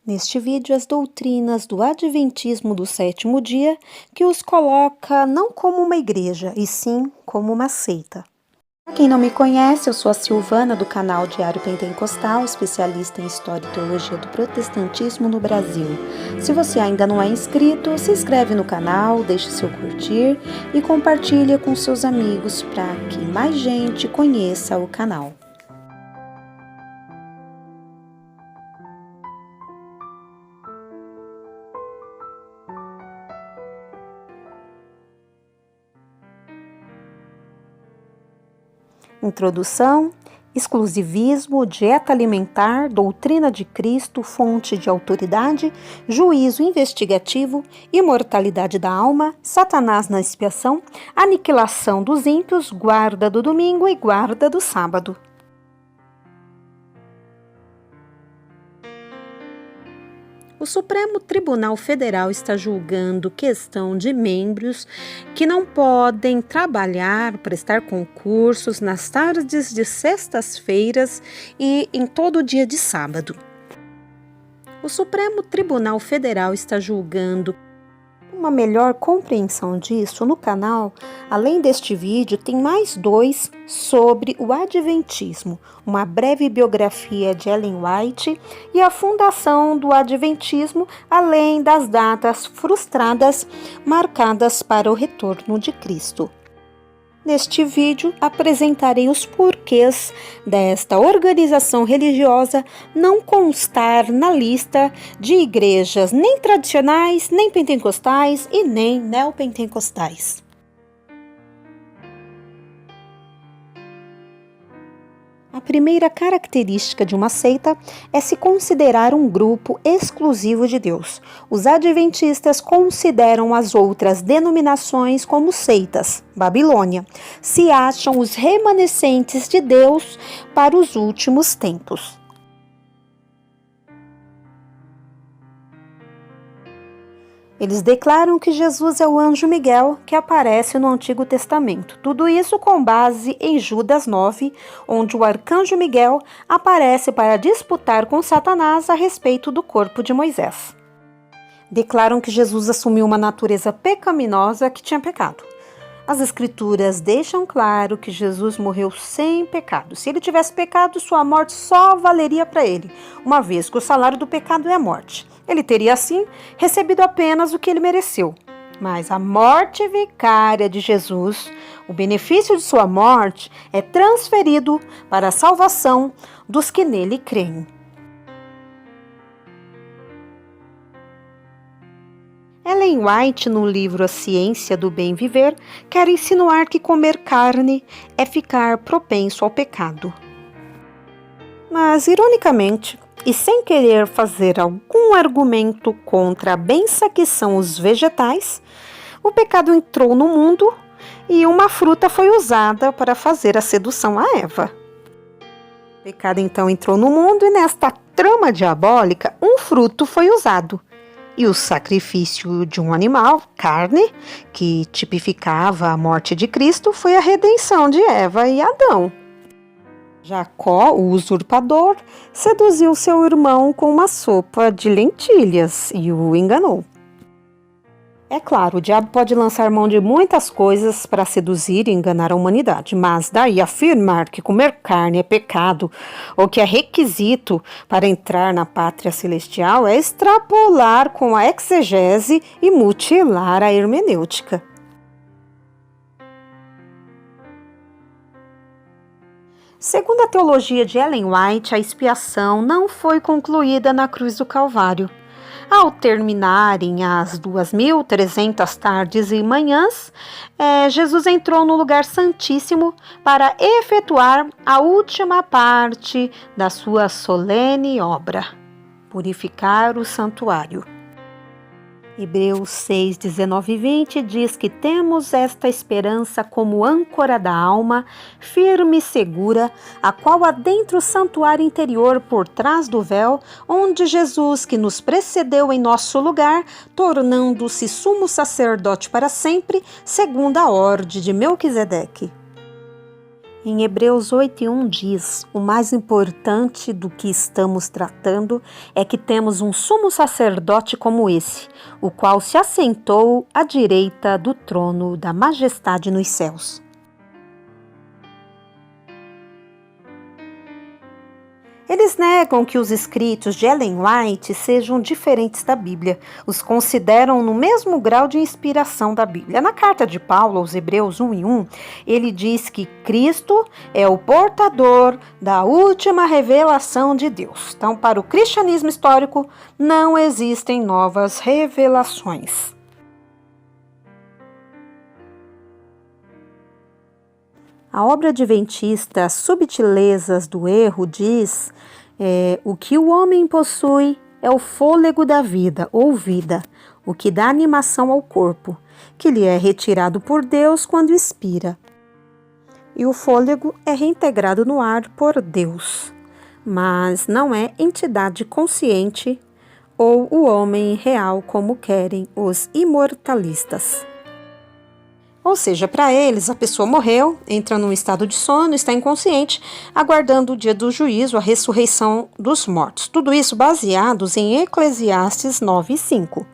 Neste vídeo, as doutrinas do Adventismo do sétimo dia, que os coloca não como uma igreja, e sim como uma seita. Para quem não me conhece, eu sou a Silvana do canal Diário Pentecostal, especialista em História e Teologia do Protestantismo no Brasil. Se você ainda não é inscrito, se inscreve no canal, deixe seu curtir e compartilha com seus amigos para que mais gente conheça o canal. Introdução, exclusivismo, dieta alimentar, doutrina de Cristo, fonte de autoridade, juízo investigativo, imortalidade da alma, Satanás na expiação, aniquilação dos ímpios, guarda do domingo e guarda do sábado. O Supremo Tribunal Federal está julgando questão de membros que não podem trabalhar, prestar concursos nas tardes de sextas-feiras e em todo dia de sábado. O Supremo Tribunal Federal está julgando. Uma melhor compreensão disso no canal, além deste vídeo, tem mais dois sobre o Adventismo, uma breve biografia de Ellen White e a fundação do Adventismo, além das datas frustradas marcadas para o retorno de Cristo. Neste vídeo, apresentarei os porquês desta organização religiosa não constar na lista de igrejas nem tradicionais, nem pentecostais e nem neopentecostais. A primeira característica de uma seita é se considerar um grupo exclusivo de Deus. Os adventistas consideram as outras denominações como seitas. Babilônia. Se acham os remanescentes de Deus para os últimos tempos. Eles declaram que Jesus é o anjo Miguel que aparece no Antigo Testamento. Tudo isso com base em Judas 9, onde o arcanjo Miguel aparece para disputar com Satanás a respeito do corpo de Moisés. Declaram que Jesus assumiu uma natureza pecaminosa que tinha pecado. As Escrituras deixam claro que Jesus morreu sem pecado. Se ele tivesse pecado, sua morte só valeria para ele, uma vez que o salário do pecado é a morte. Ele teria, assim, recebido apenas o que ele mereceu. Mas a morte vicária de Jesus, o benefício de sua morte, é transferido para a salvação dos que nele creem. Ellen White, no livro A Ciência do Bem Viver, quer insinuar que comer carne é ficar propenso ao pecado. Mas, ironicamente, e sem querer fazer algum argumento contra a benção que são os vegetais, o pecado entrou no mundo e uma fruta foi usada para fazer a sedução a Eva. O pecado então entrou no mundo e nesta trama diabólica um fruto foi usado. E o sacrifício de um animal, carne, que tipificava a morte de Cristo, foi a redenção de Eva e Adão. Jacó, o usurpador, seduziu seu irmão com uma sopa de lentilhas e o enganou. É claro, o diabo pode lançar mão de muitas coisas para seduzir e enganar a humanidade, mas daí afirmar que comer carne é pecado ou que é requisito para entrar na pátria celestial é extrapolar com a exegese e mutilar a hermenêutica. Segundo a teologia de Ellen White, a expiação não foi concluída na cruz do Calvário. Ao terminarem as 2.300 tardes e manhãs, Jesus entrou no lugar santíssimo para efetuar a última parte da sua solene obra, purificar o santuário. Hebreus 6, 19 e 20 diz que temos esta esperança como âncora da alma, firme e segura, a qual adentra o santuário interior por trás do véu, onde Jesus, que nos precedeu em nosso lugar, tornando-se sumo sacerdote para sempre, segundo a ordem de Melquisedeque. Em Hebreus 8:1 diz: o mais importante do que estamos tratando é que temos um sumo sacerdote como esse, o qual se assentou à direita do trono da majestade nos céus. Eles negam que os escritos de Ellen White sejam diferentes da Bíblia. Os consideram no mesmo grau de inspiração da Bíblia. Na carta de Paulo aos Hebreus 1:1, ele diz que Cristo é o portador da última revelação de Deus. Então, para o cristianismo histórico, não existem novas revelações. A obra adventista Subtilezas do Erro diz: o que o homem possui é o fôlego da vida, ou vida, o que dá animação ao corpo, que lhe é retirado por Deus quando expira. E o fôlego é reintegrado no ar por Deus, mas não é entidade consciente ou o homem real como querem os imortalistas. Ou seja, para eles, a pessoa morreu, entra num estado de sono, está inconsciente, aguardando o dia do juízo, a ressurreição dos mortos. Tudo isso baseados em Eclesiastes 9:5.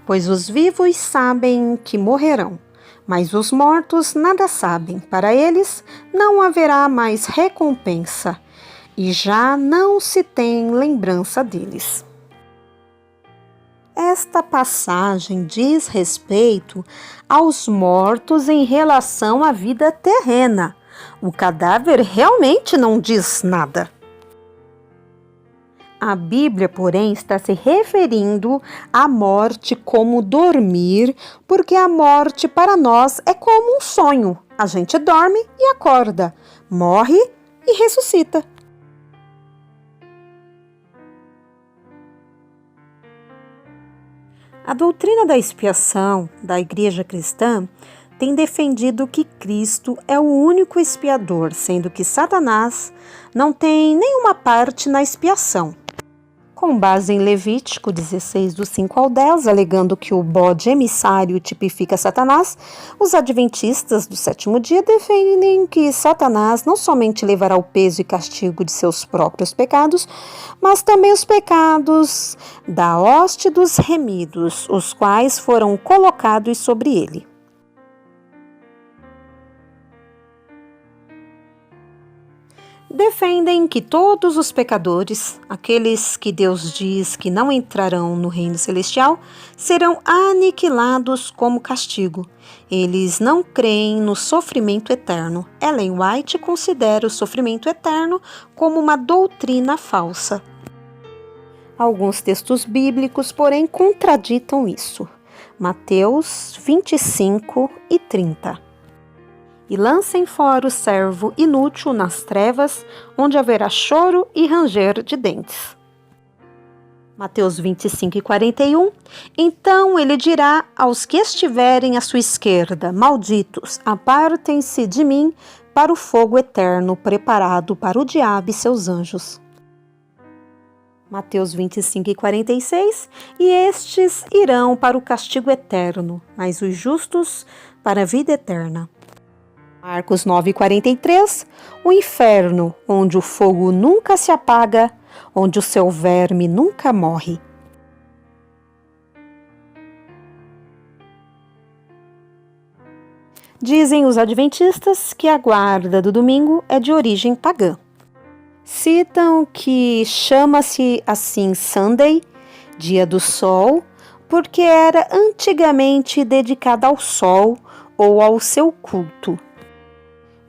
Pois os vivos sabem que morrerão, mas os mortos nada sabem. Para eles não haverá mais recompensa, e já não se tem lembrança deles. Esta passagem diz respeito aos mortos em relação à vida terrena. O cadáver realmente não diz nada. A Bíblia, porém, está se referindo à morte como dormir, porque a morte para nós é como um sonho. A gente dorme e acorda, morre e ressuscita. A doutrina da expiação da Igreja Cristã tem defendido que Cristo é o único expiador, sendo que Satanás não tem nenhuma parte na expiação. Com base em Levítico 16, do 5 ao 10, alegando que o bode emissário tipifica Satanás, os adventistas do sétimo dia defendem que Satanás não somente levará o peso e castigo de seus próprios pecados, mas também os pecados da hoste dos remidos, os quais foram colocados sobre ele. Defendem que todos os pecadores, aqueles que Deus diz que não entrarão no reino celestial, serão aniquilados como castigo. Eles não creem no sofrimento eterno. Ellen White considera o sofrimento eterno como uma doutrina falsa. Alguns textos bíblicos, porém, contraditam isso. Mateus 25:30. E lancem fora o servo inútil nas trevas, onde haverá choro e ranger de dentes. Mateus 25:41. Então ele dirá aos que estiverem à sua esquerda: malditos, apartem-se de mim para o fogo eterno, preparado para o diabo e seus anjos. Mateus 25:46. E estes irão para o castigo eterno, mas os justos para a vida eterna. Marcos 9:43, o inferno, onde o fogo nunca se apaga, onde o seu verme nunca morre. Dizem os adventistas que a guarda do domingo é de origem pagã. Citam que chama-se assim Sunday, dia do sol, porque era antigamente dedicada ao sol ou ao seu culto.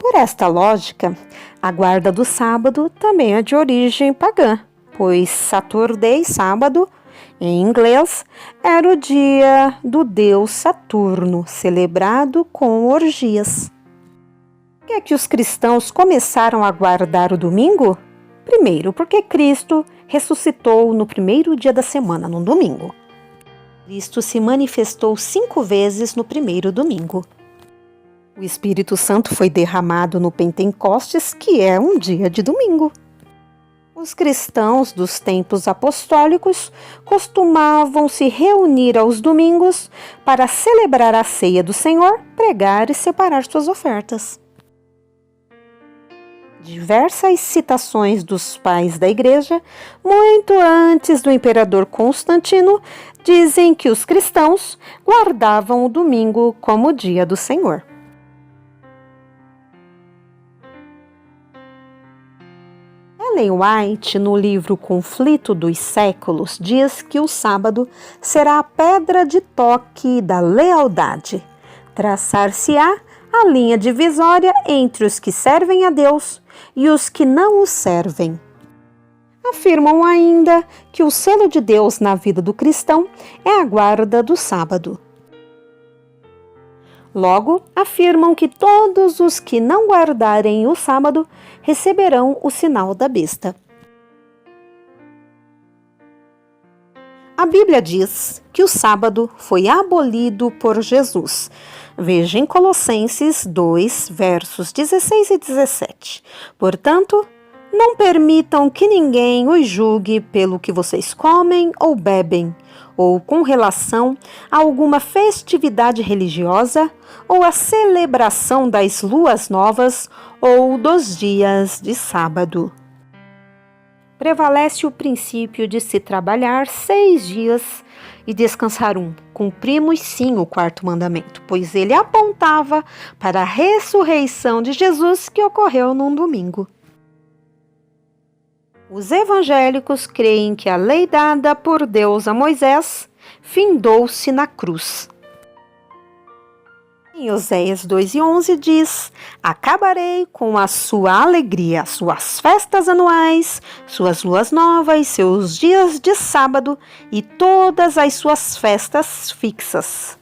Por esta lógica, a guarda do sábado também é de origem pagã, pois Saturday, sábado, em inglês, era o dia do deus Saturno, celebrado com orgias. Por que é que os cristãos começaram a guardar o domingo? Primeiro, porque Cristo ressuscitou no primeiro dia da semana, no domingo. Cristo se manifestou 5 vezes no primeiro domingo. O Espírito Santo foi derramado no Pentecostes, que é um dia de domingo. Os cristãos dos tempos apostólicos costumavam se reunir aos domingos para celebrar a ceia do Senhor, pregar e separar suas ofertas. Diversas citações dos pais da Igreja, muito antes do imperador Constantino, dizem que os cristãos guardavam o domingo como dia do Senhor. Ellen White, no livro Conflito dos Séculos, diz que o sábado será a pedra de toque da lealdade. Traçar-se-á a linha divisória entre os que servem a Deus e os que não o servem. Afirmam ainda que o selo de Deus na vida do cristão é a guarda do sábado. Logo, afirmam que todos os que não guardarem o sábado receberão o sinal da besta. A Bíblia diz que o sábado foi abolido por Jesus. Veja em Colossenses 2, versos 16 e 17. Portanto, não permitam que ninguém os julgue pelo que vocês comem ou bebem, ou com relação a alguma festividade religiosa, ou a celebração das luas novas, ou dos dias de sábado. Prevalece o princípio de se trabalhar 6 dias e descansar um. Cumprimos sim o 4º mandamento, pois ele apontava para a ressurreição de Jesus que ocorreu num domingo. Os evangélicos creem que a lei dada por Deus a Moisés findou-se na cruz. Em Oséias 2:11 diz: acabarei com a sua alegria, suas festas anuais, suas luas novas, seus dias de sábado e todas as suas festas fixas.